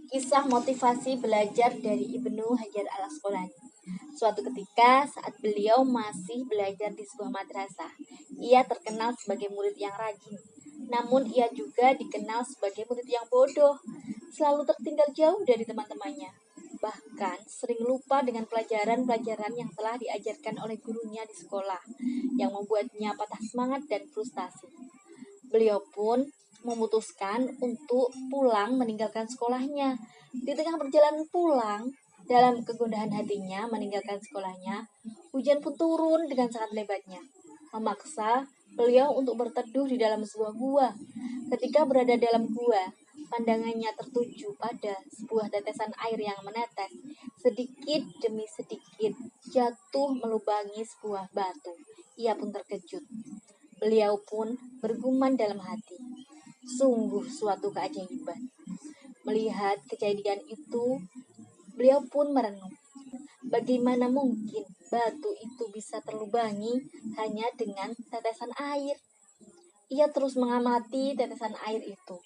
Kisah motivasi belajar dari Ibnu Hajar al-Asqalani. Suatu ketika saat beliau masih belajar di sebuah madrasah, ia terkenal sebagai murid yang rajin. Namun ia juga dikenal sebagai murid yang bodoh, selalu tertinggal jauh dari teman-temannya. Bahkan sering lupa dengan pelajaran-pelajaran yang telah diajarkan oleh gurunya di sekolah, yang membuatnya patah semangat dan frustasi. Beliau pun memutuskan untuk pulang meninggalkan sekolahnya. Di tengah perjalanan pulang, dalam kegundahan hatinya meninggalkan sekolahnya, hujan pun turun dengan sangat lebatnya, memaksa beliau untuk berteduh di dalam sebuah gua. Ketika berada dalam gua, pandangannya tertuju pada sebuah tetesan air yang menetes, sedikit demi sedikit jatuh melubangi sebuah batu. Ia pun terkejut. Beliau pun bergumam dalam hati, sungguh suatu keajaiban. Melihat kejadian itu, beliau pun merenung. Bagaimana mungkin batu itu bisa terlubangi hanya dengan tetesan air? Ia terus mengamati tetesan air itu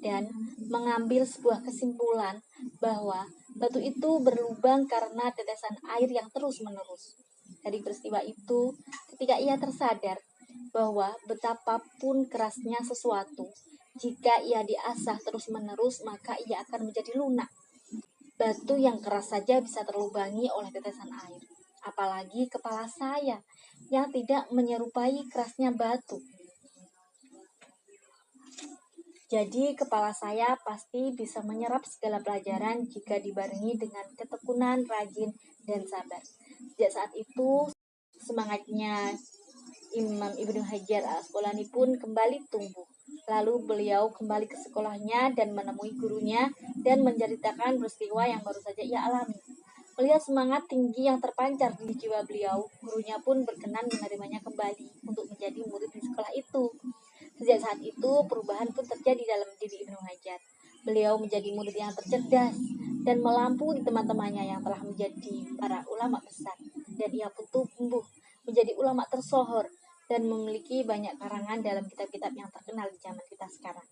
dan mengambil sebuah kesimpulan bahwa batu itu berlubang karena tetesan air yang terus-menerus. Dari peristiwa itu, ketika ia tersadar bahwa betapapun kerasnya sesuatu, jika ia diasah terus-menerus, maka ia akan menjadi lunak. Batu yang keras saja bisa terlubangi oleh tetesan air. Apalagi kepala saya yang tidak menyerupai kerasnya batu. Jadi kepala saya pasti bisa menyerap segala pelajaran jika dibarengi dengan ketekunan, rajin, dan sabar. Sejak saat itu, semangatnya Imam Ibnu Hajar al-Asqalani pun kembali tumbuh. Lalu beliau kembali ke sekolahnya dan menemui gurunya dan menceritakan peristiwa yang baru saja ia alami. Melihat semangat tinggi yang terpancar di jiwa beliau, gurunya pun berkenan menerimanya kembali untuk menjadi murid di sekolah itu. Sejak saat itu, perubahan pun terjadi dalam diri Ibnu Hajar. Beliau menjadi murid yang tercerdas dan melampaui teman-temannya yang telah menjadi para ulama besar. Dan ia pun tumbuh menjadi ulama tersohor dan memiliki banyak karangan dalam kitab-kitab yang terkenal di zaman kita sekarang.